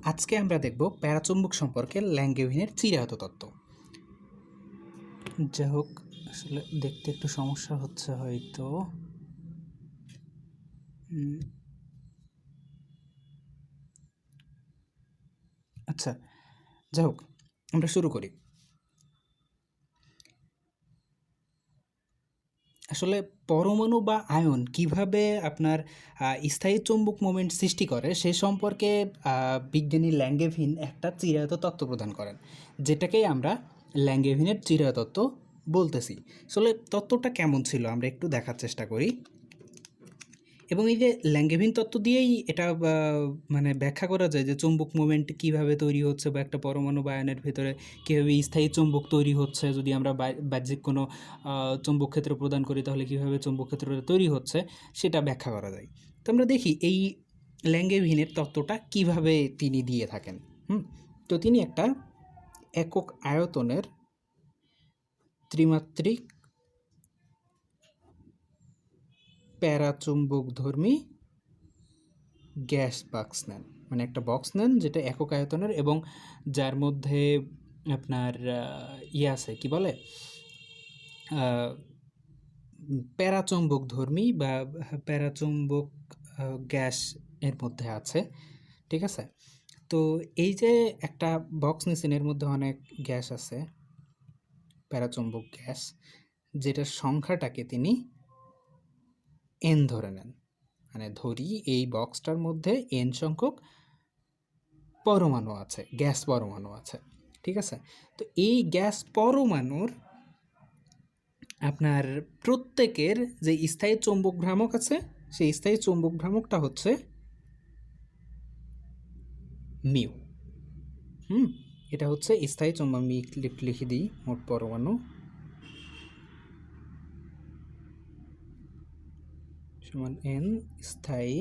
আজকে আমরা দেখব প্যারাচুম্বক সম্পর্কে ল্যাঙ্গেভিনের চিরায়ত তত্ত্ব। যাই হোক, আসলে দেখতে একটু সমস্যা হচ্ছে হয়তো। আচ্ছা, যাই হোক, আমরা শুরু করি। আসলে পরমাণু বা আয়ন কিভাবে আপনার স্থায়ী চৌম্বক মোমেন্ট সৃষ্টি করে সে সম্পর্কে বিজ্ঞানী ল্যাঙ্গেভিন একটা চিরায়ত তত্ত্ব প্রদান করেন, যেটাকেই আমরা ল্যাঙ্গেভিনের চিরায়ত তত্ত্ব বলতেছি। আসলে তত্ত্বটা কেমন ছিল আমরা একটু দেখার চেষ্টা করি। এবং এই যে ল্যাঙ্গেভিন তত্ত্ব দিয়েই এটা মানে ব্যাখ্যা করা যায় যে চৌম্বক মোমেন্ট কীভাবে তৈরি হচ্ছে, বা একটা পরমাণু বা আয়নের ভেতরে কীভাবে স্থায়ী চৌম্বক তৈরি হচ্ছে। যদি আমরা বাহ্যিক কোনো চৌম্বক ক্ষেত্র প্রদান করি তাহলে কীভাবে চৌম্বক ক্ষেত্রটা তৈরি হচ্ছে সেটা ব্যাখ্যা করা যায়। তো আমরা দেখি এই ল্যাঙ্গেভিনের তত্ত্বটা কিভাবে তিনি দিয়ে থাকেন। তো তিনি একটা একক আয়তনের ত্রিমাত্রিক প্যারাচুম্বকধর্মী গ্যাস বক্স নেন, মানে একটা বক্স নেন যেটা একক আয়তনের এবং যার মধ্যে আপনার আছে কি বলে প্যারাচুম্বকধর্মী বা প্যারাচুম্বক গ্যাস এর মধ্যে আছে। ঠিক আছে, তো এই যে একটা বক্স নিছেন, এর মধ্যে অনেক গ্যাস আছে, প্যারাচুম্বক গ্যাস, যেটার সংখ্যাটাকে তিনি এন ধরে নেন। মানে ধরি এই বক্সটার মধ্যে এন সংখ্যক পরমাণু আছে, গ্যাস পরমাণু আছে। ঠিক আছে, তো এই গ্যাস পরমাণুর আপনার প্রত্যেকের যে স্থায়ী চৌম্বক ভ্রামক আছে, সেই স্থায়ী চৌম্বক ভ্রামকটা হচ্ছে মিউ। এটা হচ্ছে স্থায়ী চৌম্বক। আমি লিখে দিই, মোট পরমাণু সমান এন স্থায়ী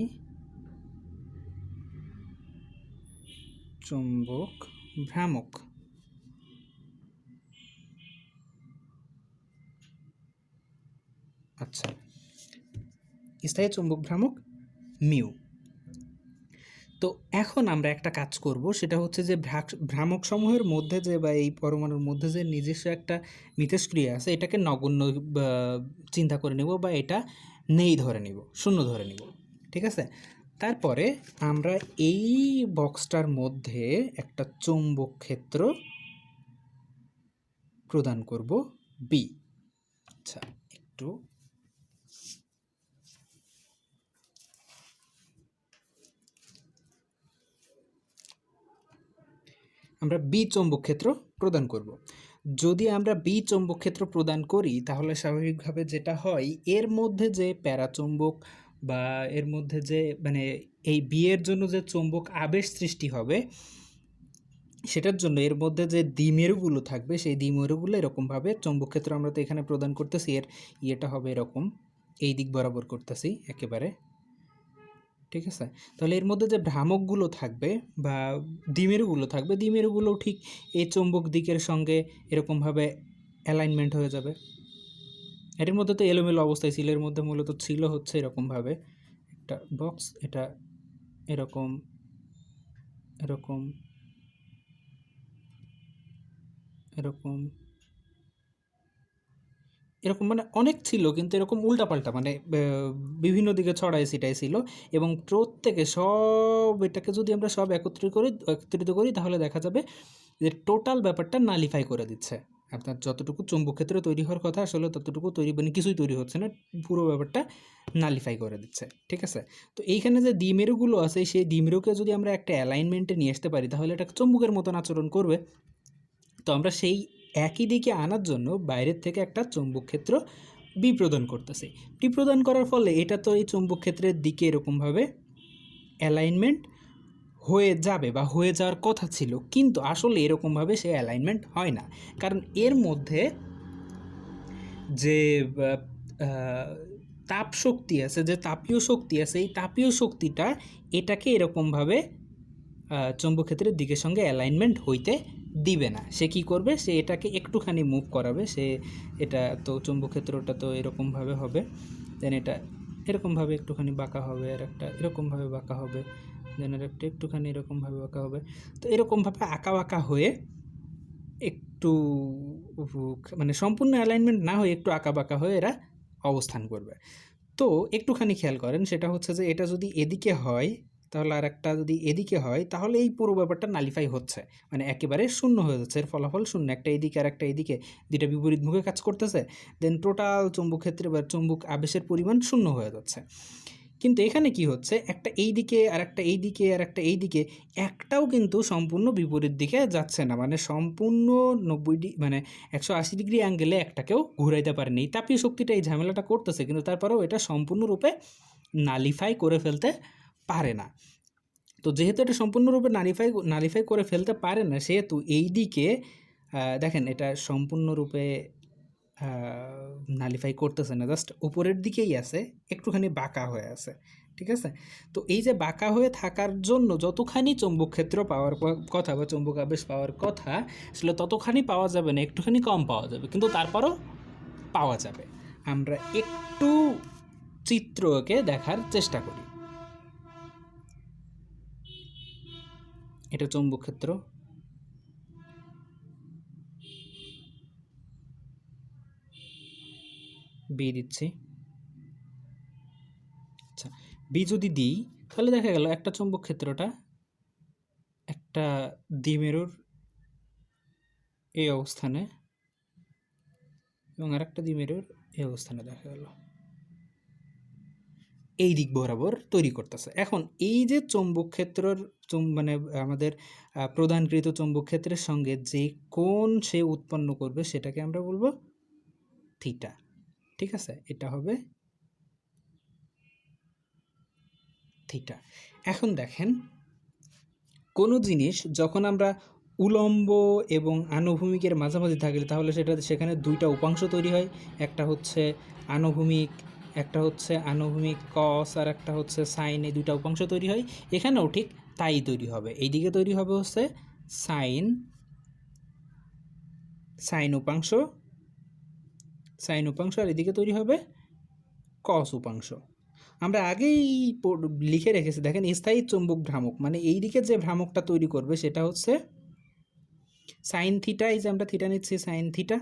চৌম্বক ভ্রামক। আচ্ছা, স্থায়ী চৌম্বক ভ্রামক মিউ। তো এখন আমরা একটা কাজ করব, সেটা হচ্ছে যে ভ্রামক সমূহের মধ্যে যে বা এই পরমাণুর মধ্যে যে নিজস্ব একটা মিথস্ক্রিয়া আছে, এটাকে নগণ্য চিন্তা করে নেব, বা এটা নেই ধরে নিব, শূন্য ধরে নিব। ঠিক আছে, তারপরে আমরা এই বক্সটার মধ্যে একটা চৌম্বক ক্ষেত্র প্রদান করব বি। আচ্ছা, একটু আমরা বি চৌম্বক ক্ষেত্র প্রদান করব। যদি আমরা বি চৌম্বক ক্ষেত্র প্রদান করি তাহলে স্বাভাবিকভাবে যেটা হয়, এর মধ্যে যে প্যারাচৌম্বক বা এর মধ্যে যে মানে এই বি এর জন্য যে চৌম্বক আবেশ সৃষ্টি হবে, সেটার জন্য এর মধ্যে যে দ্বিমেরুগুলো থাকবে, সেই দ্বিমেরুগুলো এরকমভাবে চৌম্বক ক্ষেত্র আমরা তো এখানে প্রদান করতেছি, এর ইয়েটা হবে এরকম, এই দিক বরাবর করতেছি একেবারে। ঠিক আছে, তাহলে এর মধ্যে যে ভ্রামকগুলো থাকবে বা দ্বিমেরুগুলো থাকবে, দ্বিমেরুগুলো ঠিক এই চৌম্বক দিকের সঙ্গে এরকমভাবে অ্যালাইনমেন্ট হয়ে যাবে। এর মধ্যে তো এলোমেলো অবস্থায় ছিল, এর মধ্যে মূলত ছিল হচ্ছে এরকমভাবে একটা বক্স, এটা এরকম এরকম এরকম এরকম, মানে অনেক ছিল, কিন্তু এরকম উল্টাপাল্টা, মানে বিভিন্ন দিকে ছড়াই ছিটাই ছিল। এবং প্রত্যেকে সব এটাকে যদি আমরা সব একত্রিত করি তাহলে দেখা যাবে যে টোটাল ব্যাপারটা নালিফাই করে দিচ্ছে। আপনার যতটুকু চৌম্বক ক্ষেত্র তৈরি হওয়ার কথা আসলে ততটুকু তৈরি, মানে কিছুই তৈরি হচ্ছে না, পুরো ব্যাপারটা নালিফাই করে দিচ্ছে। ঠিক আছে, তো এইখানে যে দ্বিমেরুগুলো আছে, সেই দ্বিমেরুকে যদি আমরা একটা অ্যালাইনমেন্টে নিয়ে আসতে পারি তাহলে এটা চৌম্বকের মতন আচরণ করবে। তো আমরা সেই একই দিকে আনার জন্য বাইরের থেকে একটা চৌম্বক ক্ষেত্র বি প্রদান করতেছি। টি প্রদান করার ফলে এটা তো এই চৌম্বক ক্ষেত্রের দিকে এরকমভাবে অ্যালাইনমেন্ট হয়ে যাবে বা হয়ে যাওয়ার কথা ছিল, কিন্তু আসলে এরকমভাবে সে অ্যালাইনমেন্ট হয় না। কারণ এর মধ্যে যে তাপ শক্তি আছে, যে তাপীয় শক্তি আছে, এই তাপীয় শক্তিটা এটাকে এরকমভাবে চৌম্বক ক্ষেত্রের দিকের সঙ্গে অ্যালাইনমেন্ট হইতে দিবে না। সে কি করবে, সে এটাকে একটুখানি মুভ করাবে। সে এটা তো চৌম্বক ক্ষেত্রটা তো এরকমভাবে হবে, দেন এটা এরকমভাবে একটুখানি বাঁকা হবে, আর একটা এরকমভাবে বাঁকা হবে, দেন আর একটা একটুখানি এরকমভাবে আঁকা হবে। তো এরকমভাবে আঁকা বাঁকা হয়ে একটু মানে সম্পূর্ণ অ্যালাইনমেন্ট না হয়ে একটু আঁকা বাঁকা হয়ে এরা অবস্থান করবে। তো একটুখানি খেয়াল করেন, সেটা হচ্ছে যে এটা যদি এদিকে হয় তাহলে আর একটা যদি এদিকে হয় তাহলে এই পুরো ব্যাপারটা নালিফাই হচ্ছে, মানে একেবারে শূন্য হয়ে যাচ্ছে, এর ফলাফল শূন্য। একটা এদিকে আর একটা এদিকে, দুইটা বিপরীত মুখে কাজ করতেছে, দেন টোটাল চুম্বক ক্ষেত্রে বা চুম্বক আবেশের পরিমাণ শূন্য হয়ে যাচ্ছে। কিন্তু এখানে কি হচ্ছে, একটা এই দিকে আর একটা এই দিকে আর একটা এই দিকে, একটাও কিন্তু সম্পূর্ণ বিপরীত দিকে যাচ্ছে না, মানে সম্পূর্ণ 90 মানে 180 ডিগ্রি অ্যাঙ্গেলে একটাকেও ঘুরাইতে পারেনি। তাপীয় শক্তিটা এই ঝামেলাটা করতেছে, কিন্তু তারপরেও এটা সম্পূর্ণরূপে নালিফাই করে ফেলতে পারে না। তো যেহেতু এটা সম্পূর্ণরূপে নালিফাই করে ফেলতে পারে না, সেহেতু এই দিকে দেখেন এটা সম্পূর্ণরূপে নালিফাই করতেছে না, জাস্ট উপরের দিকেই আছে, একটুখানি বাঁকা হয়ে আছে, ঠিক আছে। তো এই যে বাঁকা হয়ে থাকার জন্য যতখানি চৌম্বক ক্ষেত্র পাওয়ার কথা বা চৌম্বক আবেশ পাওয়ার কথা, আসলে ততখানি পাওয়া যাবে না, একটুখানি কম পাওয়া যাবে, কিন্তু তারপরও পাওয়া যাবে। আমরা একটু চিত্রকে দেখার চেষ্টা করি। এটা চৌম্বক ক্ষেত্র, বি দিচ্ছি। আচ্ছা, বি যদি দিই তাহলে দেখা গেল একটা চৌম্বক ক্ষেত্রটা একটা দ্বিমেরুর এই অবস্থানে এবং আরেকটা দ্বিমেরুর এই অবস্থানে দেখা গেল এই দিক বরাবর তৈরি করতেছে। এখন এই যে চৌম্বক ক্ষেত্রের মানে আমাদের প্রদানকৃত চৌম্বক ক্ষেত্রের সঙ্গে যে কোণ সে উৎপন্ন করবে সেটাকে আমরা বলবো থিটা, ঠিক আছে। এটা হবে থিটা। এখন দেখেন, কোনো জিনিস যখন আমরা উলম্ব এবং আনুভূমিকের মাঝামাঝি থাকলে তাহলে সেখানে দুইটা উপাংশ তৈরি হয়, একটা হচ্ছে আনুভূমিক, একটা হচ্ছে আনুভূমিক কস, আর একটা হচ্ছে সাইন, এই দুইটা উপাংশ তৈরি হয়। এখানেও ঠিক তাই তৈরি হবে, এইদিকে তৈরি হবে হচ্ছে সাইন, সাইন উপাংশ, সাইন উপাংশ, আর এদিকে তৈরি হবে কস উপাংশ। আমরা আগেই লিখে রেখেছি, দেখেন স্থায়ী চৌম্বক ভ্রামক, মানে এই দিকে যে ভ্রামকটা তৈরি করবে সেটা হচ্ছে সাইন থিটা, এই যে আমরা থিটা নিচ্ছি সাইন থিটা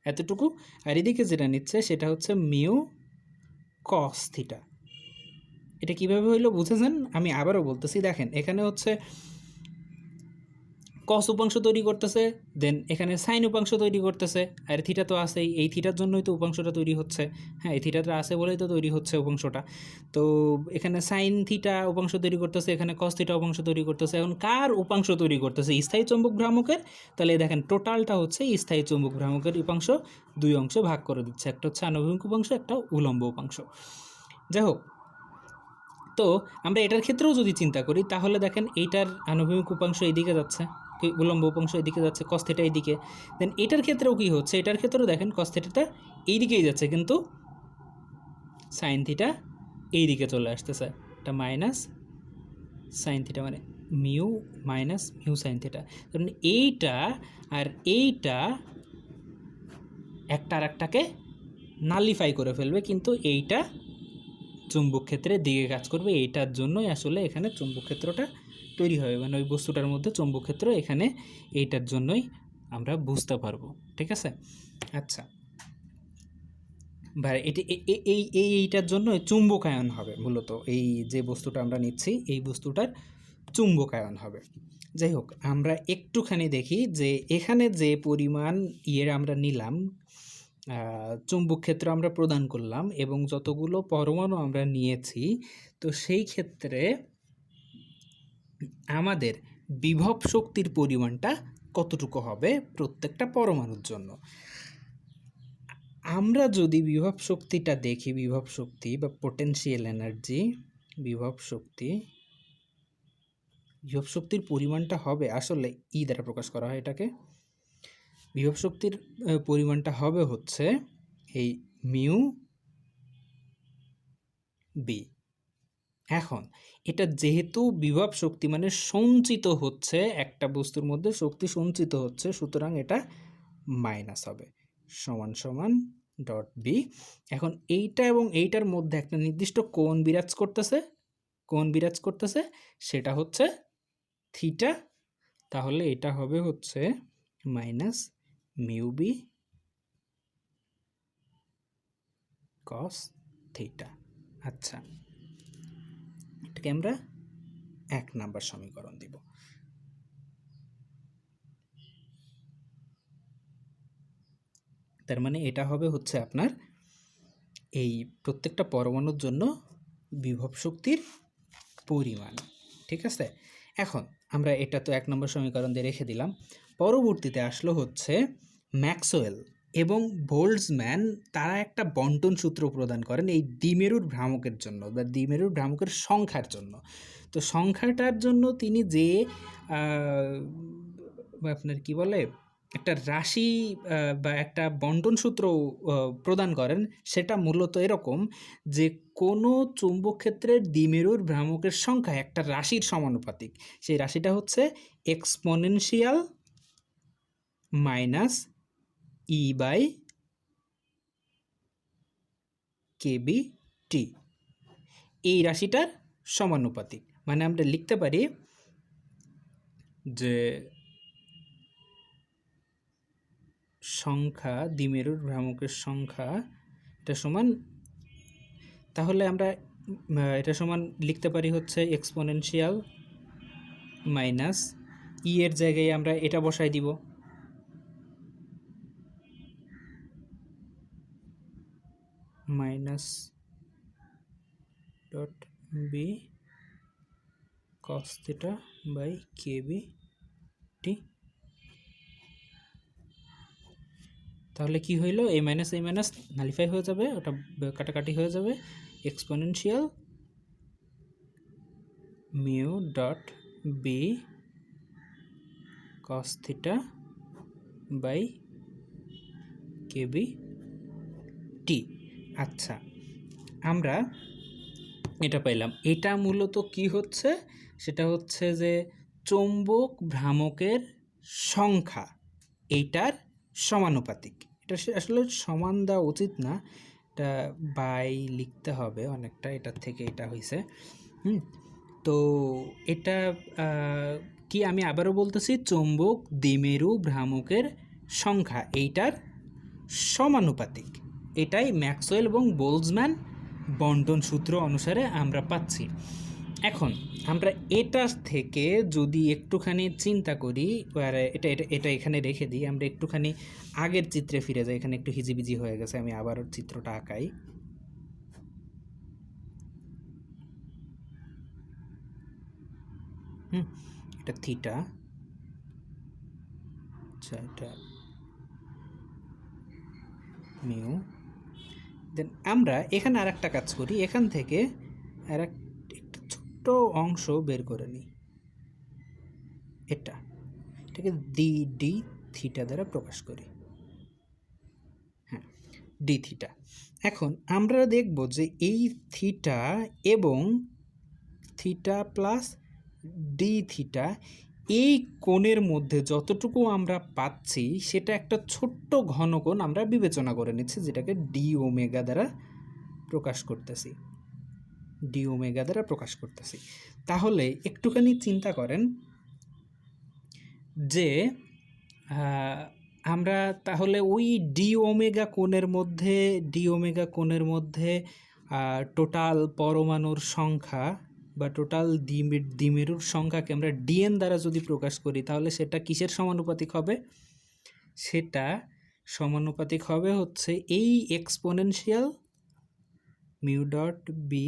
এতটুকু, আর এদিকে যেটা নিচ্ছে সেটা হচ্ছে মিউ কস থিটা। এটা কিভাবে হইলো বুঝেছেন? আমি আবারও বলতেছি, দেখেন এখানে হচ্ছে কস উপাংশ তৈরি করতেছে, দেন এখানে সাইন উপাংশ তৈরি করতেছে, আর থিটা তো আছেই, এই থিটার জন্যই তো উপাংশটা তৈরি হচ্ছে। হ্যাঁ, এই থিটাটা আছে বলেই তো তৈরি হচ্ছে উপাংশটা। তো এখানে সাইন থিটা উপাংশ তৈরি করতেছে, এখানে কস থিটা উপাংশ তৈরি করতেছে। এখন কার উপাংশ তৈরি করতেছে? স্থায়ী চৌম্বক ভ্রামকের। তাহলে দেখেন টোটালটা হচ্ছে স্থায়ী চৌম্বক ভ্রামকের উপাংশ দুই অংশে ভাগ করে দিচ্ছে, একটা হচ্ছে আনুভূমিক উপাংশ, একটা উলম্ব উপাংশ। যাই হোক, তো আমরা এটার ক্ষেত্রেও যদি চিন্তা করি তাহলে দেখেন এইটার আনুভূমিক উপাংশ এইদিকে যাচ্ছে, উলম্ব উপাংশ এদিকে যাচ্ছে, কস থিটা এইদিকে। দেন এটার ক্ষেত্রেও কি হচ্ছে, এটার ক্ষেত্রেও দেখেন কস থিটাটা এইদিকেই যাচ্ছে, কিন্তু সাইন থিটা এইদিকে চলে আসতেছে, এটা মাইনাস সাইন থিটা, মানে mu minus mu sine theta. কারণ এইটা আর এইটা একটা আর একটাকে নালিফাই করে ফেলবে, কিন্তু এইটা চুম্বক ক্ষেত্রের দিকে কাজ করবে, এইটার জন্যই আসলে এখানে চুম্বক ক্ষেত্রটা তৈরি হবে, মানে ওই বস্তুটার মধ্যে চুম্বক ক্ষেত্র এখানে এইটার জন্যই আমরা বুঝতে পারবো, ঠিক আছে। আচ্ছা, ভাই এটি এইটার জন্য চুম্বকায়ন হবে মূলত, এই যে বস্তুটা আমরা নিচ্ছি এই বস্তুটার চুম্বকায়ন হবে। যাই হোক, আমরা একটুখানি দেখি যে এখানে যে পরিমাণ আমরা নিলাম, চুম্বক ক্ষেত্র আমরা প্রদান করলাম এবং যতগুলো পরমাণু আমরা নিয়েছি, তো সেই ক্ষেত্রে আমাদের বিভব শক্তির পরিমাণটা কতটুকু হবে প্রত্যেকটা পরমাণুর জন্য। আমরা যদি বিভব শক্তিটা দেখি, বিভব শক্তি বা পোটেনশিয়াল এনার্জি, বিভব শক্তির পরিমাণটা হবে আসলে দ্বারা প্রকাশ করা হয় এটাকে। বিভব শক্তির পরিমাণটা হবে হচ্ছে এই মিউ বি। এখন এটা যেহেতু বিভব শক্তি মানে সঞ্চিত হচ্ছে, একটা বস্তুর মধ্যে শক্তি সঞ্চিত হচ্ছে, সুতরাং এটা মাইনাস হবে, সমান সমান ডট বি। এখন এইটা এবং এইটার মধ্যে একটা নির্দিষ্ট কোণ বিরাজ করতেছে, কোণ বিরাজ করতেছে, সেটা হচ্ছে থিটা। তাহলে এটা হবে হচ্ছে minus mu B cos theta. আচ্ছা, এটাকে আমরা 1 নাম্বার সমীকরণ দিব। তার মানে এটা হবে হচ্ছে আপনার এই প্রত্যেকটা পরমাণুর জন্য বিভব শক্তির পরিমাণ। ঠিক আছে, এখন আমরা এটা তো 1 নম্বর সমীকরণ দিয়ে রেখে দিলাম। পরবর্তীতে আসলো হচ্ছে ম্যাক্সওয়েল এবং বোল্টজম্যান, তারা একটা বন্টন সূত্র প্রদান করেন এই দ্বিমেরুর ভ্রামকের জন্য বা দ্বিমেরুর ভ্রামকের সংখ্যার জন্য। তো সংখ্যাটার জন্য তিনি যে আপনার কি বলে একটা রাশি বা একটা বন্টন সূত্র প্রদান করেন, সেটা মূলত এরকম যে কোনো চুম্বক ক্ষেত্রের দ্বিমেরুর ভ্রামকের সংখ্যা একটা রাশির সমানুপাতিক। সেই রাশিটা হচ্ছে এক্সপোনেনশিয়াল মাইনাস ই বাই কেবি টি, এই রাশিটার সমানুপাতিক। মানে আমরা লিখতে পারি যে সংখ্যা দ্বিমেরুর ভ্রামকের সংখ্যা এটা সমান, তাহলে আমরা এটা সমান লিখতে পারি হচ্ছে এক্সপোনেনশিয়াল মাইনাস ই এর জায়গায় আমরা এটা বসাই দিব, minus dot B cos theta by KB T. তাহলে কি হইল, এই মাইনাস নালিফাই হয়ে যাবে, ওটা কাটাকাটি হয়ে যাবে। Exponential mu dot B cos theta by KB T. আচ্ছা, আমরা এটা পাইলাম। এটা মূলত কি হচ্ছে, সেটা হচ্ছে যে চৌম্বক ভ্রামকের সংখ্যা এইটার সমানুপাতিক। এটা আসলে সমান দেওয়া উচিত না, এটা বাই লিখতে হবে অনেকটা, এটার থেকে এটা হয়েছে। তো এটা কি আমি আবারও বলতেছি, চৌম্বক দ্বিমেরু ভ্রামকের সংখ্যা এইটার সমানুপাতিক। এটাই ম্যাক্সওয়েল এবং বোল্টজম্যান বন্টন সূত্র অনুসারে আমরা পাচ্ছি। এখন আমরা এটার থেকে যদি একটুখানি চিন্তা করি, এটা এটা এটা এখানে রেখে দিই, আমরা একটুখানি আগের চিত্রে ফিরে যাই। এখানে একটু হিজিবিজি হয়ে গেছে, আমি আবার চিত্রটা আঁকাই। এটা থিটা, আচ্ছা এটা মিউ। দেন আমরা এখানে আর একটা কাজ করি, এখান থেকে আর একটা ছোট্ট অংশ বের করে নিই, এটাকে ডি থিটা দ্বারা প্রকাশ করি। হ্যাঁ, ডি থিটা। এখন আমরা দেখব যে এই থিটা এবং থিটা প্লাস ডি থিটা, এই কোণের মধ্যে যতটুকু আমরা পাচ্ছি সেটা একটা ছোট্ট ঘনকোণ আমরা বিবেচনা করে নিচ্ছি, যেটাকে ডি ওমেগা দ্বারা প্রকাশ করতেছি, ডি ওমেগা দ্বারা প্রকাশ করতেছি। তাহলে একটুখানি চিন্তা করেন যে আমরা তাহলে ওই ডি ওমেগা কোণের মধ্যে টোটাল পরমাণুর সংখ্যা বা টোটাল দ্বিমেরুর সংখ্যাকে আমরা ডিএন দ্বারা যদি প্রকাশ করি, তাহলে সেটা কিসের সমানুপাতিক হবে? সেটা সমানুপাতিক হবে হচ্ছে এই exponential mu dot B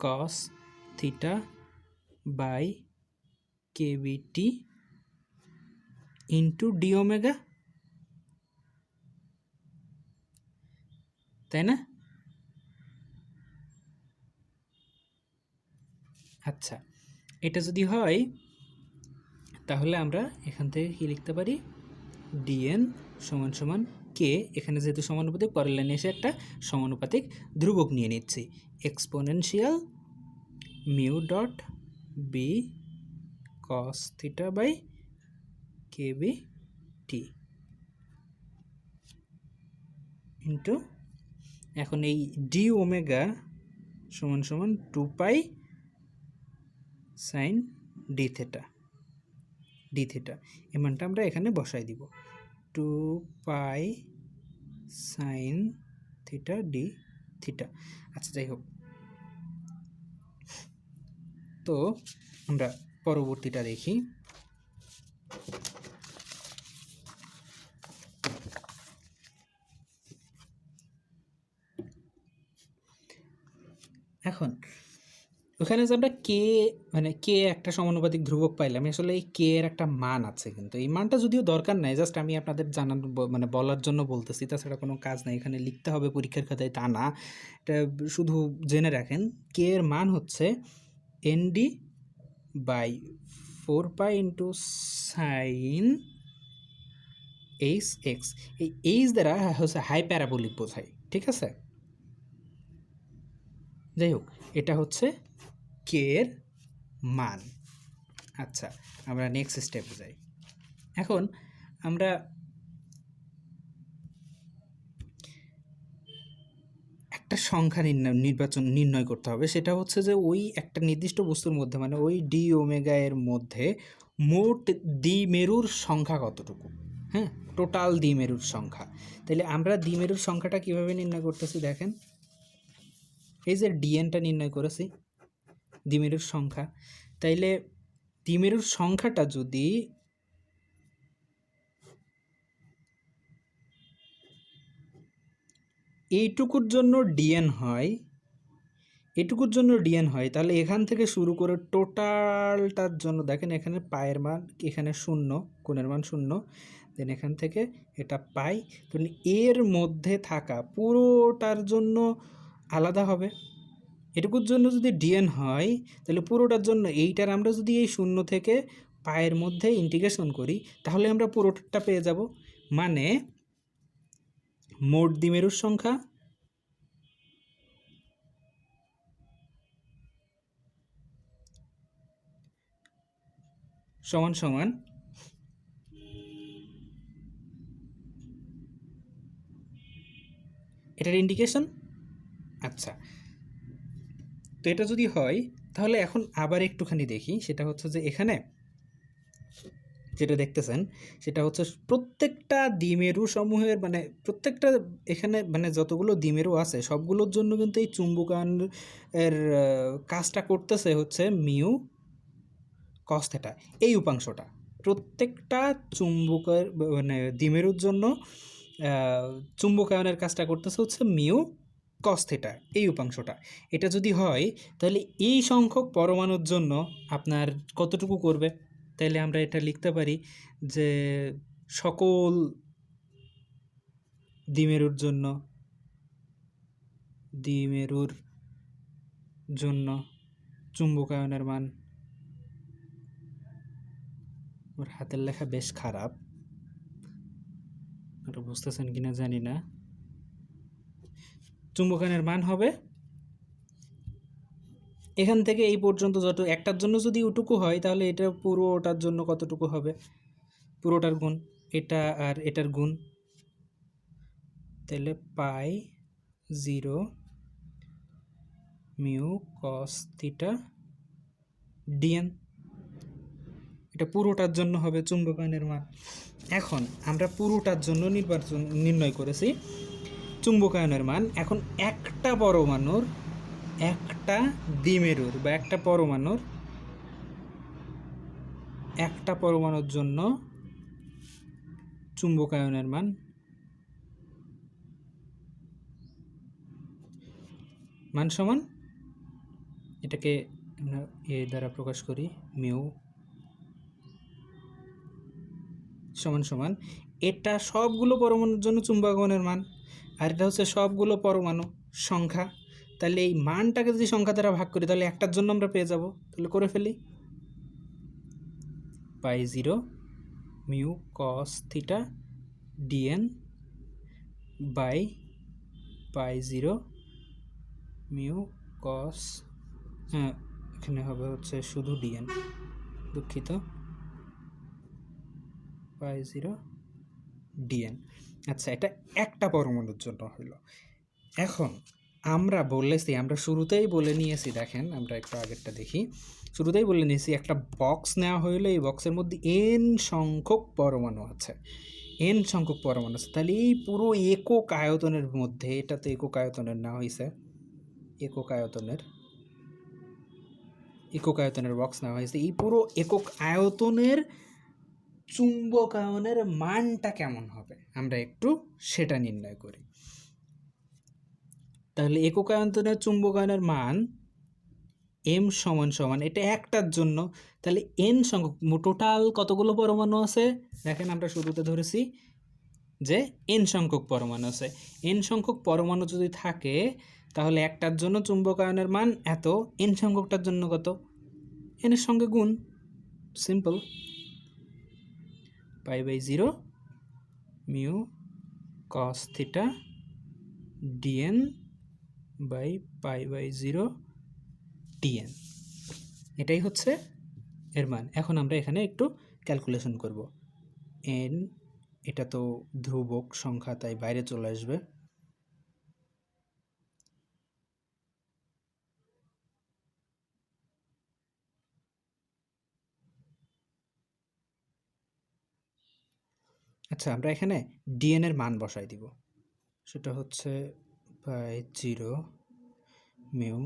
cos theta by KBT into D omega, তাই না? আচ্ছা, এটা যদি হয় তাহলে আমরা এখান থেকে কি লিখতে পারি, ডিএন সমান সমান কে, এখানে যেহেতু সমানুপাতিক, পরের লাইনে এসে একটা সমানুপাতিক ধ্রুবক নিয়ে নিচ্ছি, exponential mu dot B cos theta by KB T into, এখন এই ডি ওমেগা সমান সমান 2 পাই সাইন ডি থিটা, এই মানটা আমরা এখানে বসাই দিব, 2 পাই সাইন থিটা ডি থিটা। আচ্ছা যাই হোক, তো আমরা পরবর্তীটা দেখি। এখন ওখানে যে আমরা কে মানে কে একটা সমানুপাতিক ধ্রুবক পাইলাম, আসলে এই কে এর একটা মান আছে, কিন্তু এই মানটা যদিও দরকার নাই, জাস্ট আমি আপনাদের জানানো মানে বলার জন্য বলতেছি, তাছাড়া কোনো কাজ নাই এখানে লিখতে হবে পরীক্ষার খাতায় তা না, এটা শুধু জেনে রাখেন। কে এর মান হচ্ছে ND by 4 pi into sine H X. এই এইচ দ্বারা হচ্ছে হাই প্যারাবোলিক বোঝায়, ঠিক আছে? যাই হোক, এটা হচ্ছে কে এর মান। আচ্ছা, আমরা নেক্সট স্টেপে যাই। এখন আমরা একটা সংখ্যা নির্ণয় করতে হবে, সেটা হচ্ছে যে ওই একটা নির্দিষ্ট বস্তুর মধ্যে মানে ওই ডি ওমেগা এর মধ্যে মোট দ্বিমেরুর সংখ্যা কতটুকু। হ্যাঁ, টোটাল দ্বিমেরুর সংখ্যা। তাহলে আমরা দ্বিমেরুর সংখ্যাটা কিভাবে নির্ণয় করতেছি দেখেন, এই যে ডিএনটা নির্ণয় করেছি দ্বিমেরুর সংখ্যা। তাইলে দ্বিমেরুর সংখ্যাটা যদি এইটুকুর জন্য ডিএন হয়, এটুকুর জন্য ডিএন হয়, তাহলে এখান থেকে শুরু করে টোটালটার জন্য দেখেন এখানে পায়ের মান এখানে 0, কোণের মান 0, দেন এখান থেকে এটা পাই, তো এর মধ্যে থাকা পুরোটার জন্য আলাদা হবে। এটুকুর জন্য যদি ডিএন হয় তাহলে পুরোটার জন্য এইটার আমরা যদি এই 0 থেকে পায়ের মধ্যে ইন্টিগ্রেশন করি তাহলে আমরা পুরোটা পেয়ে যাব, মানে মোট দ্বিমেরুর সংখ্যা সমান সমান এটার ইন্ডিকেশন। আচ্ছা, তো এটা যদি হয় তাহলে এখন আবার একটুখানি দেখি, সেটা হচ্ছে যে এখানে যেটা দেখতেছেন সেটা হচ্ছে প্রত্যেকটা দ্বিমেরু সমূহের মানে প্রত্যেকটা এখানে মানে যতগুলো দ্বিমেরু আছে সবগুলোর জন্য কিন্তু এই চুম্বকায়নের কাজটা করতেছে হচ্ছে মিউ কস থিটা, এই উপাংশটা প্রত্যেকটা চুম্বকের মানে দ্বিমেরুর জন্য চুম্বকায়নের কাজটা করতেছে হচ্ছে মিউ কস থিটা, এই উপাংশটা। এটা যদি হয় তাহলে এই সংখ্যক পরমাণুর জন্য আপনার কতটুকু করবে, তাইলে আমরা এটা লিখতে পারি যে সকল দ্বিমেরুর জন্য চুম্বকায়নের মান, ওর হাতের লেখা বেশ খারাপ, ওটা বুঝতেছেন কিনা জানি না, চুম্বকায়নের মান হবে এখান থেকে এই পর্যন্ত যত, একটার জন্য যদি ওটুকু হয় তাহলে এটা পুরোটার জন্য কতটুকু হবে, পুরোটার গুণ এটা আর এটার গুণ, তাহলে পাই 0 মিউ কস থিটা ডিএন, এটা পুরোটার জন্য হবে চুম্বকায়নের মান। এখন আমরা পুরোটার জন্য নির্ণয় করেছি চুম্বকায়নের মান। এখন একটা পরমাণুর একটা দ্বিমেরুর বা একটা পরমাণুর জন্য চুম্বকায়নের মান সমান, এটাকে আমরা এ দ্বারা প্রকাশ করি মিউ সমান সমান এটা সবগুলো পরমাণুর জন্য চুম্বকায়নের মান, আর এটা হচ্ছে সবগুলো পরমাণু সংখ্যা। তাহলে এই মানটাকে যদি সংখ্যা দ্বারা ভাগ করি তাহলে একটার জন্য আমরা পেয়ে যাব, তাহলে করে ফেলি pi 0 mu cos theta D N by pi 0 mu cos, হ্যাঁ এখানে হবে হচ্ছে শুধু ডিএন, দুঃখিত, পাই 0 ডিএন। আচ্ছা, এটা একটা পরমাণুর জন্য হলো। এখন আমরা বলেছি, আমরা শুরুতেই বলে নিয়েছি, দেখেন আমরা একটু আগেরটা দেখি, শুরুতেই বলে নিয়েছি একটা বক্স নেওয়া হইলে এই বক্সের মধ্যে এন সংখ্যক পরমাণু আছে, এন সংখ্যক পরমাণু আছে, তাহলে এই পুরো একক আয়তনের মধ্যে, এটা তো একক আয়তনের না হয়েছে, একক আয়তনের, একক আয়তনের বক্স নেওয়া হয়েছে, এই পুরো একক আয়তনের চুম্বকায়নের মানটা কেমন হবে আমরা একটু সেটা নির্ণয় করি। তাহলে একক আয়তনের চুম্বকায়নের মান এম সমান সমান, এটা একটার জন্য, তাহলে এন সংখ্যক, টোটাল কতগুলো পরমাণু আছে দেখেন, আমরা শুরুতে ধরেছি যে এন সংখ্যক পরমাণু আছে, এন সংখ্যক পরমাণু যদি থাকে তাহলে একটার জন্য চুম্বকায়নের মান এত, এন সংখ্যকটার জন্য কত, এনের সঙ্গে গুণ, simple, π/0 mu cos theta D N by π/0 D N, এটাই হচ্ছে এর মান। এখন আমরা এখানে একটু ক্যালকুলেশন করব, এন এটা তো ধ্রুবক সংখ্যা তাই বাইরে চলে আসবে, আচ্ছা আমরা এখানে ডিএন এর মান বসাই দিব, সেটা হচ্ছে π/0 মিউ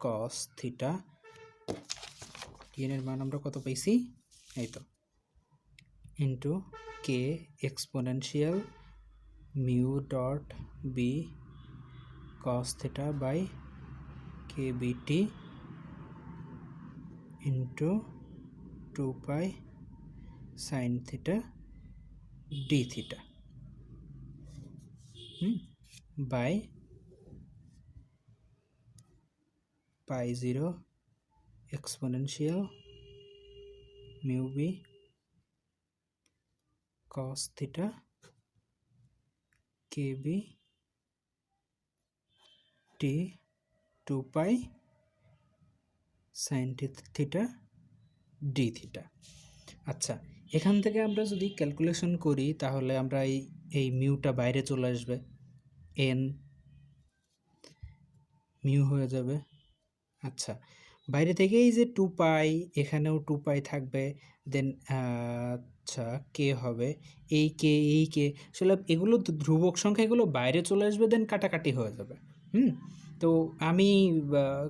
কস থিটা, ডিএন এর মান আমরা কত পাইছি, এই তো, into K exponential mu dot B cos theta by K B T into 2π sine theta D theta by π/0 exponential mu B cos theta kb t 2π sin theta d theta। আচ্ছা এখান থেকে আমরা যদি ক্যালকুলেশন করি তাহলে আমরা এই মিউটা বাইরে চলে আসবে, এন মিউ হয়ে যাবে। আচ্ছা বাইরে থেকে এই যে 2π, এখানেও 2π থাকবে, দেন আচ্ছা কে হবে, এই কে আসলে এগুলো ধ্রুবক সংখ্যা, এগুলো বাইরে চলে আসবে, দেন কাটাকাটি হয়ে যাবে। তো আমি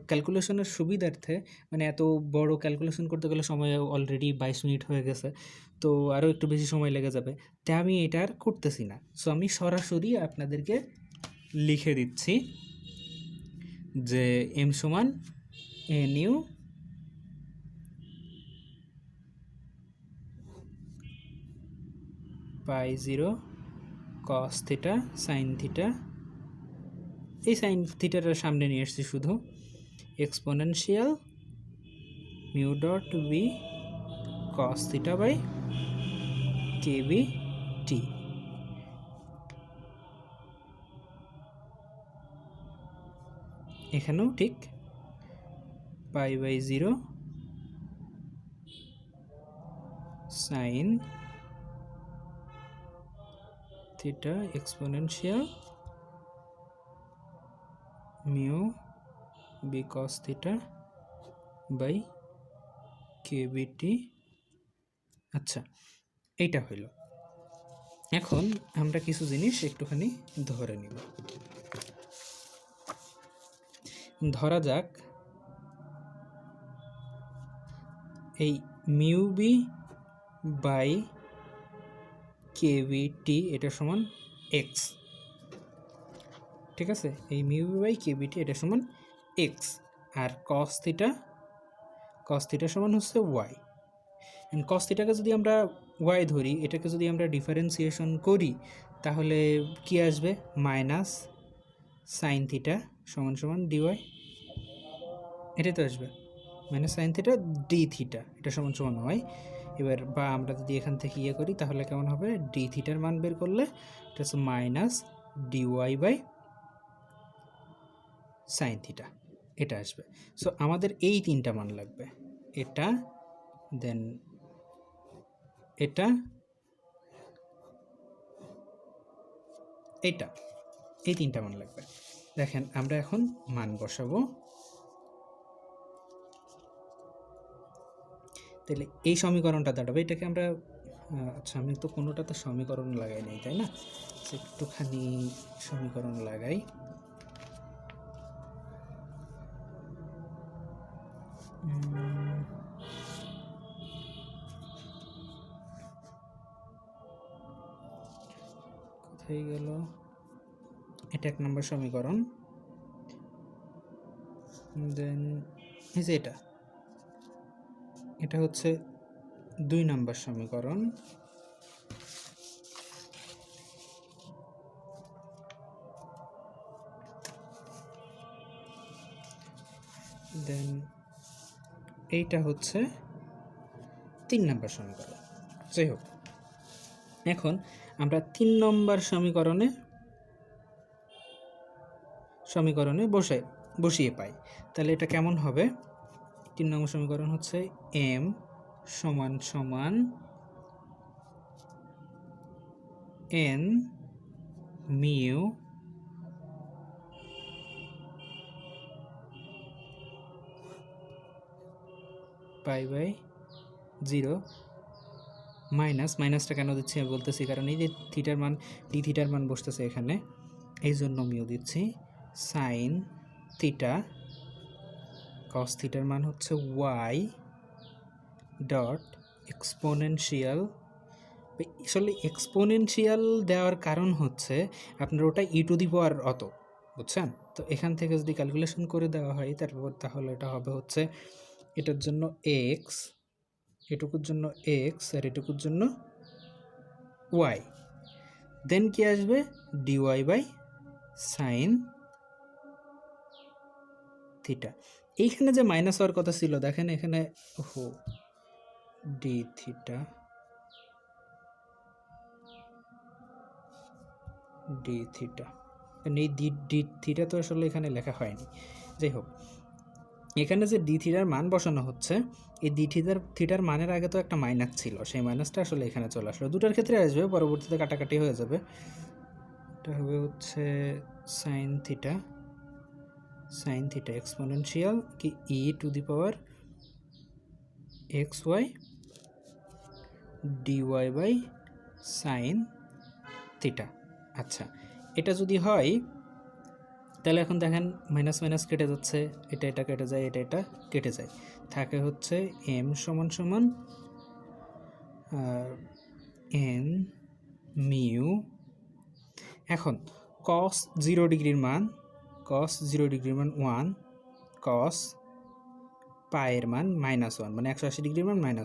ক্যালকুলেশনের সুবিধার্থে, মানে এত বড় ক্যালকুলেশন করতে গেলে সময় অলরেডি 22 মিনিট হয়ে গেছে, তো আরও একটু বেশি সময় লেগে যাবে, তাই আমি এটা আর করতেছি না। সো আমি সরাসরি আপনাদেরকে লিখে দিচ্ছি যে এম সমান N U π/0 cos theta sine theta, এই সাইন থিটাটার সামনে নিয়ে এসেছি শুধু, exponential mu dot B cos theta by K B T, এখানেও ঠিক π/0 sine theta exponential mu B cos theta by K B T. আচ্ছা এইটা হইল, এখন আমরা কিছু জিনিস একটুখানি ধরে নিব। ধরা যাক এই mu B by K B T এটা সমান এক্স, ঠিক আছে, এই mu B by K B T এটা সমান এক্স, আর কস থিটা সমান হচ্ছে ওয়াই। কস থিটাকে যদি আমরা ওয়াই ধরি, এটাকে যদি আমরা ডিফারেন্সিয়েশন করি তাহলে কি আসবে, মাইনাস সাইন থিটা সমান সমান ডিওয়াই, এটাই তো আসবে, minus sine theta D theta এটা সমান সমান ওয়াই। এবার বা আমরা যদি এখান থেকে ইয়ে করি তাহলে কেমন হবে, ডি থিটার মান বের করলে এটা হচ্ছে minus DY by sine theta, এটা আসবে। সো আমাদের এই তিনটা মান লাগবে, এটা, দেন এটা, এটা, এই তিনটা মান লাগবে। দেখেন আমরা এখন মান বসাবো। তাহলে এই সমীকরণটা দাঁড়াবে, এটাকে আমরা আচ্ছা আমি তো কোনোটাতে সমীকরণ লাগাই নাই, তাই না? একটুখানি সমীকরণ লাগাই। কোথায় গেল? এটা 1 নম্বর সমীকরণ। দেন এই যে এটা হচ্ছে 2 নম্বর সমীকরণ। দেন এইটা হচ্ছে 3 নম্বর সমীকরণ। যাই হোক, এখন আমরা 3 নম্বর সমীকরণে বসিয়ে পাই। তাহলে এটা কেমন হবে? 3 নম্বর সমীকরণ হচ্ছে m সমান সমান n মিউ পাই বাই 0 মাইনাসটা কেন দিচ্ছি আমি বলতেছি, কারণ এই যে থিটার মান ডি থিটার মান বসতেছে এখানে, এই জন্য মিউ দিচ্ছি, সাইন থিটা কস থিটার মান হচ্ছে ওয়াই ডট এক্সপোনেনশিয়াল। আসলে এক্সপোনেনশিয়াল দেওয়ার কারণ হচ্ছে আপনার ওটা ই টু দি পাওয়ার অত, বুঝছেন? তো এখান থেকে যদি ক্যালকুলেশন করে দেওয়া হয় তাহলে এটা হবে হচ্ছে এটার জন্য এক্স, এটুকুর জন্য এক্স আর এটুকুর জন্য ওয়াই, দেন কি আসবে ডিওয়াই বাই সাইন থিটা। এইখানে যে মাইনাস হওয়ার কথা ছিল দেখেন এখানে, ওহো ডি থিটা ডি থিটা, এই ডি থিটা তো আসলে এখানে লেখা হয়নি। যাই হোক, এখানে যে ডি থিটার মান বসানো হচ্ছে, এই ডি থিটার মানের আগে তো একটা মাইনাস ছিল, সেই মাইনাসটা আসলে এখানে চলে আসলো। দুটার ক্ষেত্রে আসবে, পরবর্তীতে কাটাকাটি হয়ে যাবে। এটা হবে হচ্ছে সাইন থিটা এক্সপোনেনশিয়াল কি E to the power X Y D Y by sine theta. আচ্ছা, এটা যদি হয় তাহলে এখন দেখেন মাইনাস মাইনাস কেটে যাচ্ছে, এটা কেটে যায়, এটা কেটে যায়, থাকে হচ্ছে এম সমান সমান এন মিউ। এখন কস 0 ডিগ্রির মান 1, কস পায়ের মান -1, মানে 180 ডিগ্রির মান -1।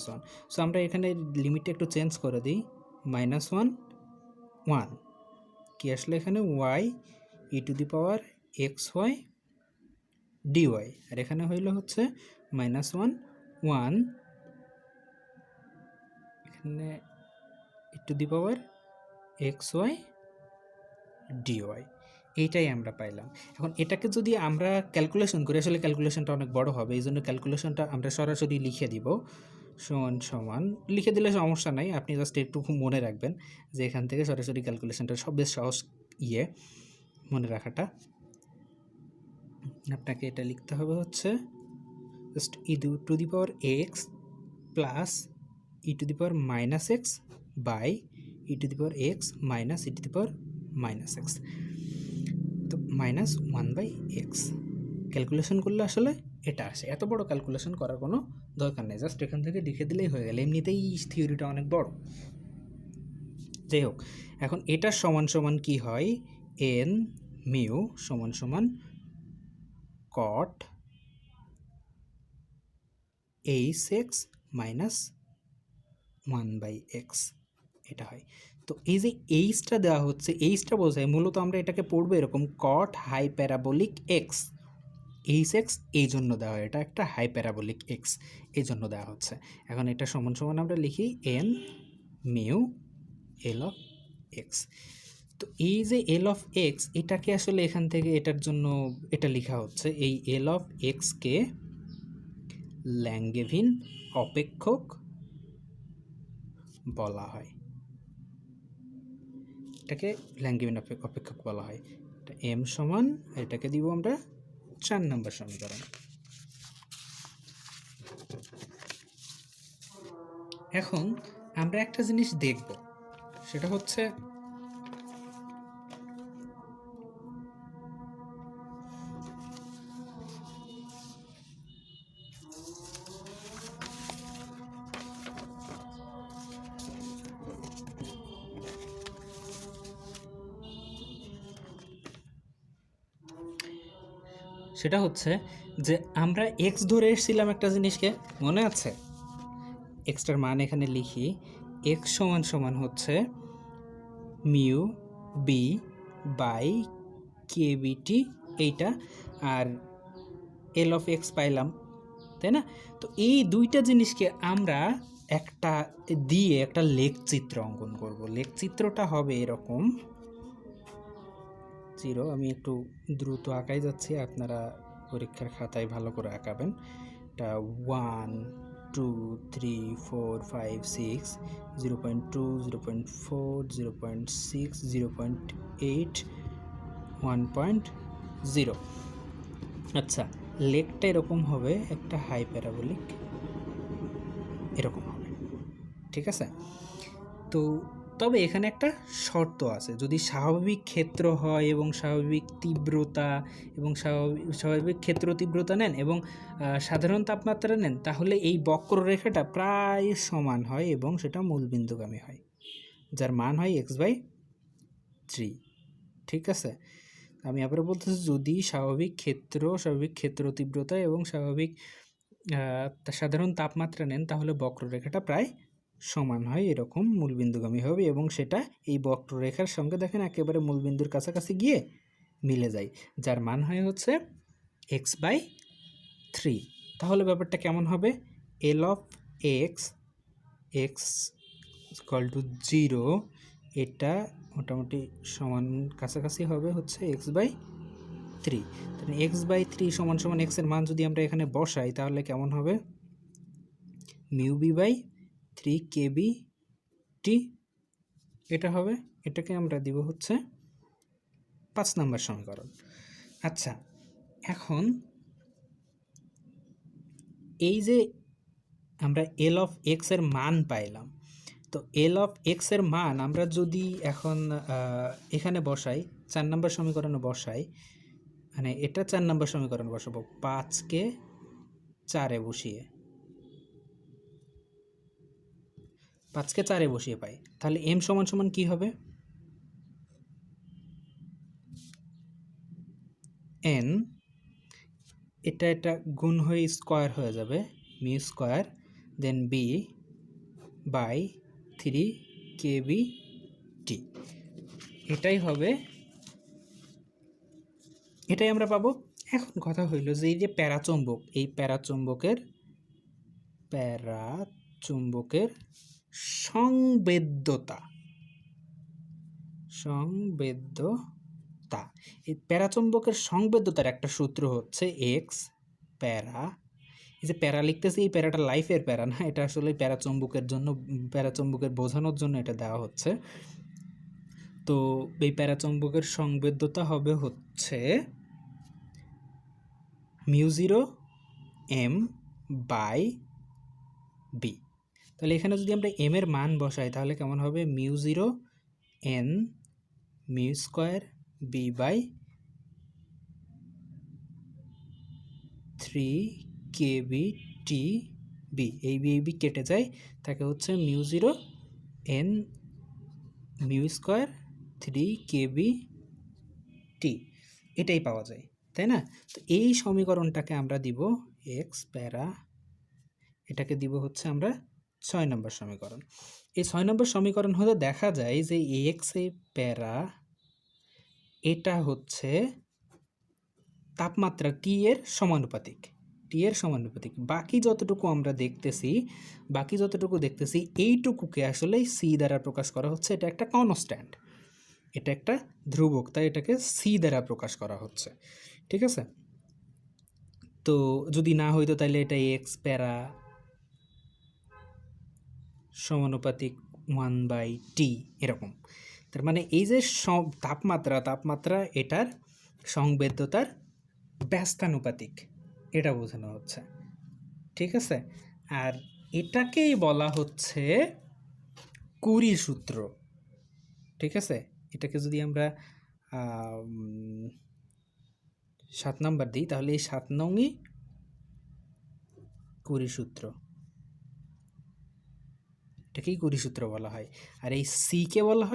সো আমরা এখানে লিমিটটা একটু চেঞ্জ করে দিই, -1 1 কি আসলে এখানে Y E to the power X Y D Y, আর এখানে হইল হচ্ছে -1 1 এখানে E to the power X Y D Y, এইটাই আমরা পাইলাম। এখন এটাকে যদি আমরা ক্যালকুলেশন করি, আসলে ক্যালকুলেশনটা অনেক বড় হবে, এই জন্য ক্যালকুলেশনটা আমরা সরাসরি লিখে দিব, সমান লিখে দিলে সমস্যা নাই, আপনি জাস্ট একটু মনে রাখবেন যে এখান থেকে সরাসরি ক্যালকুলেশনটা সব বেশ সহজ মনে রাখাটা। আপনাকে এটা লিখতে হবে হচ্ছে just E to the power X plus E to the power minus X by E to the power X minus E to the power minus X, তো -1/x ক্যালকুলেশন করলে আসলে এটা আসে। এত বড় ক্যালকুলেশন করার কোনো দরকার নেই, জাস্ট এখান থেকে লিখে দিলেই হয়ে গেল, এমনিতেই থিওরিটা অনেক বড়। যাই হোক, এখন এটার সমান সমান কি হয়, এন মিউ সমান সমান কট এইচ এক্স মাইনাস 1/x, এটা হয়। তো এই যে এইচটা দেওয়া হচ্ছে, এইচটা বোঝায় মূলত আমরা এটাকে পড়বো এরকম, cot hyperbolic X, H X এই জন্য দেওয়া হয়, এটা একটা হাই প্যারাবোলিক এক্স এই জন্য দেওয়া হচ্ছে। এখন এটা সমান সমান আমরা লিখি N mu L of x. তো এই যে এল অফ এক্স, এটাকে আসলে এখান থেকে এটার জন্য এটা লেখা হচ্ছে, এই এল অফ এক্সকে ল্যাঙ্গেভিন অপেক্ষক বলা হয়, এটাকে ল্যাঙ্গেভিন অপেক্ষক বলা হয়। এম সমান, এটাকে দিব আমরা 4 নম্বর সমীকরণ। এখন আমরা একটা জিনিস দেখব, সেটা হচ্ছে যে আমরা এক্স ধরে এসেছিলাম একটা জিনিসকে, মনে আছে? এক্সটার মান এখানে লিখি, এক্স সমান সমান হচ্ছে মিউ বি বাই কে বিটি, এইটা, আর এল অফ এক্স পাইলাম, তাই না? তো এই দুইটা জিনিসকে আমরা একটা দিয়ে একটা লেখচিত্র অঙ্কন করব। লেখচিত্রটা হবে এরকম, আমি একটু দ্রুত আঁকাই যাচ্ছি, আপনারা পরীক্ষার খাতায় ভালো করে আঁকাবেন। এটা 1 2 3 4 5 6, 0.2 0.4 0.6 0.8 1.0। আচ্ছা, লেকটা এরকম হবে, একটা হাই প্যারাবোলিক এরকম হবে, ঠিক আছে? তো তবে এখানে একটা শর্ত আছে, যদি স্বাভাবিক ক্ষেত্র হয় এবং স্বাভাবিক তীব্রতা এবং স্বাভাবিক ক্ষেত্র তীব্রতা নেন এবং সাধারণ তাপমাত্রা নেন, তাহলে এই বক্ররেখাটা প্রায় সমান হয় এবং সেটা মূলবিন্দুগামী হয়, যার মান হয় x/3, ঠিক আছে? আমি আবার বলতেছি, যদি স্বাভাবিক ক্ষেত্র তীব্রতা এবং সাধারণ তাপমাত্রা নেন, তাহলে বক্ররেখাটা প্রায় সমান হয়, এরকম মূলবিন্দুগামী হবে এবং সেটা এই বক্ররেখার সঙ্গে দেখেন একেবারে মূলবিন্দুর কাছাকাছি গিয়ে মিলে যায়, যার মান হয় হচ্ছে x/3। তাহলে ব্যাপারটা কেমন হবে? L of x equal to 0, এটা মোটামুটি সমান কাছাকাছি হবে হচ্ছে x/3। তাহলে x/3 সমান সমান এক্সের মান যদি আমরা এখানে বসাই, তাহলে কেমন হবে? মিউ বি বাই 3 কেবি টি, এটা হবে। এটাকে আমরা দিব হচ্ছে 5 নম্বর সমীকরণ। আচ্ছা, এখন এই যে আমরা এল অফ এক্স এর মান পাইলাম, তো এল অফ এক্স এর মান আমরা যদি এখন এখানে বসাই, 4 নম্বর সমীকরণে বসাই, মানে এটা 4 নম্বর সমীকরণ বসাবো, 5কে 4-এ বসিয়ে, 5কে 4-এ বসিয়ে পাই, তাহলে এম সমান সমান কী হবে? এন, এটা গুণ হয়ে স্কোয়ার হয়ে যাবে, mu square, then B by 3 KB T, এটাই হবে, এটাই আমরা পাবো। এখন কথা হইল যে এই যে প্যারাচুম্বক, এই প্যারাচুম্বকের সংবেদ্যতা, এই প্যারাচুম্বকের সংবেদ্যতার একটা সূত্র হচ্ছে এক্স প্যারা, এই যে প্যারা লিখতেছি, এই প্যারাটা লাইফের প্যারা না, এটা আসলে প্যারাচুম্বকের বোঝানোর জন্য এটা দেওয়া হচ্ছে। তো এই প্যারাচুম্বকের সংবেদ্যতা হবে হচ্ছে μ0 m বাই বি। তাহলে এখানে যদি আমরা এম এর মান বসাই, তাহলে কেমন হবে? μ0 n mu square B by 3 KB T B, এই বি কেটে যায়, তাকে হচ্ছে μ0 n mu square 3 KB T, এটাই পাওয়া যায়, তাই না? তো এই সমীকরণটাকে আমরা দিব এক্স প্যারা, এটাকে দিব হচ্ছে আমরা 6 নম্বর সমীকরণ। এই 6 নম্বর সমীকরণ হলে দেখা যায় যে এক্স এ প্যারা, এটা হচ্ছে তাপমাত্রা টি এর সমানুপাতিক, বাকি যতটুকু দেখতেছি এইটুকুকে আসলে সি দ্বারা প্রকাশ করা হচ্ছে, এটা একটা কনস্ট্যান্ট, এটা একটা ধ্রুবক, তাই এটাকে সি দ্বারা প্রকাশ করা হচ্ছে, ঠিক আছে? তো যদি না হইতো তাহলে এটা এক্স প্যারা সমানুপাতিক 1/t এরকম। তার মানে এই যে তাপমাত্রা এটার সংবেদ্যতার ব্যস্তানুপাতিক, এটা বোঝানো হচ্ছে। ঠিক আছে, আর এটাকেই বলা হচ্ছে কুরি সূত্র। ঠিক আছে, এটাকে যদি আমরা 7 নাম্বার দিই তাহলে এই 7 নংই কুরি সূত্র, এটাকেই কুরি সূত্র বলা হয়। আর এই সিকে বলা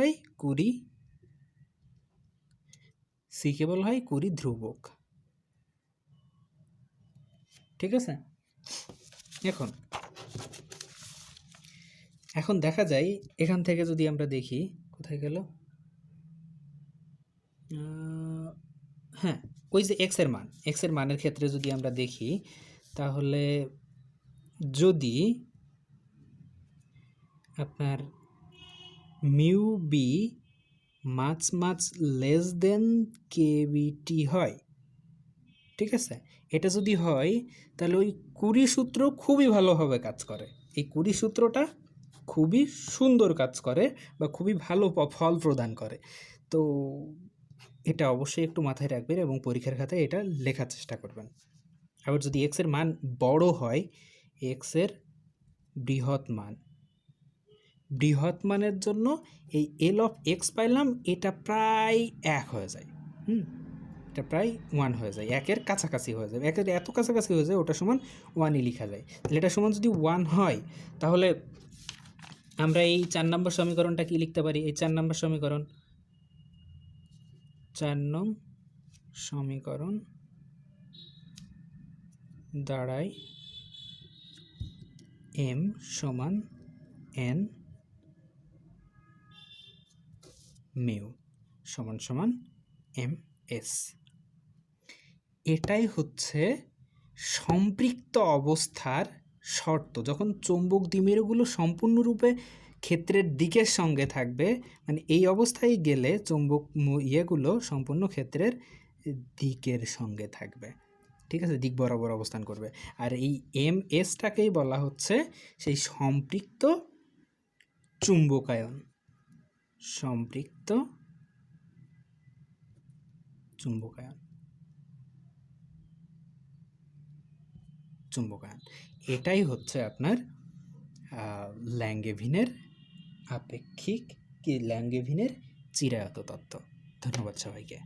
হয় কুরি ধ্রুবক। ঠিক আছে, এখন দেখা যায় এখান থেকে যদি আমরা দেখি, কোথায় গেল, হ্যাঁ, ওই যে এক্স এর মানের ক্ষেত্রে যদি আমরা দেখি, তাহলে যদি আপনার mu B much less than কেভিটি হয়, ঠিক আছে, এটা যদি হয় তাহলে ওই কুরি সূত্র খুবই ভালোভাবে কাজ করে। এই কুরি সূত্রটা খুবই সুন্দর কাজ করে বা খুবই ভালো ফল প্রদান করে। তো এটা অবশ্যই একটু মাথায় রাখবেন এবং পরীক্ষার খাতায় এটা লেখার চেষ্টা করবেন। আবার যদি এক্স এর মান বড় হয়, এক্স এর বৃহৎ মানের জন্য এই এল অফ এক্স পাইলাম, এটা প্রায় 1 হয়ে যায়। এটা প্রায় 1 হয়ে যায়, 1-এর কাছাকাছি হয়ে যায়, 1-এর এত কাছাকাছি হয়ে যায় ওটা সমান 1-ই লেখা যায়। তাহলে এটা সমান যদি 1 হয়, তাহলে আমরা এই 4 নম্বর সমীকরণটা কি লিখতে পারি? এই 4 নম্বর সমীকরণ, 4 নং সমীকরণ দাঁড়ায় m সমান n মিউ সমান ms। এটাই হচ্ছে সম্পৃক্ত অবস্থার শর্ত। যখন চৌম্বক দ্বিমেরুগুলো সম্পূর্ণরূপে ক্ষেত্রের দিকের সঙ্গে থাকবে, মানে এই অবস্থায় গেলে চৌম্বক ইয়েগুলো সম্পূর্ণ ক্ষেত্রের দিকের সঙ্গে থাকবে। ঠিক আছে, দিক বরাবর অবস্থান করবে। আর এই এম এসটাকেই বলা হচ্ছে সেই সম্পৃক্ত চুম্বকায়ন। এটাই হচ্ছে আপনার ল্যাঙ্গেভিনের আপেক্ষিক ল্যাঙ্গেভিনের চিরায়ত তত্ত্ব। ধন্যবাদ সবাইকে।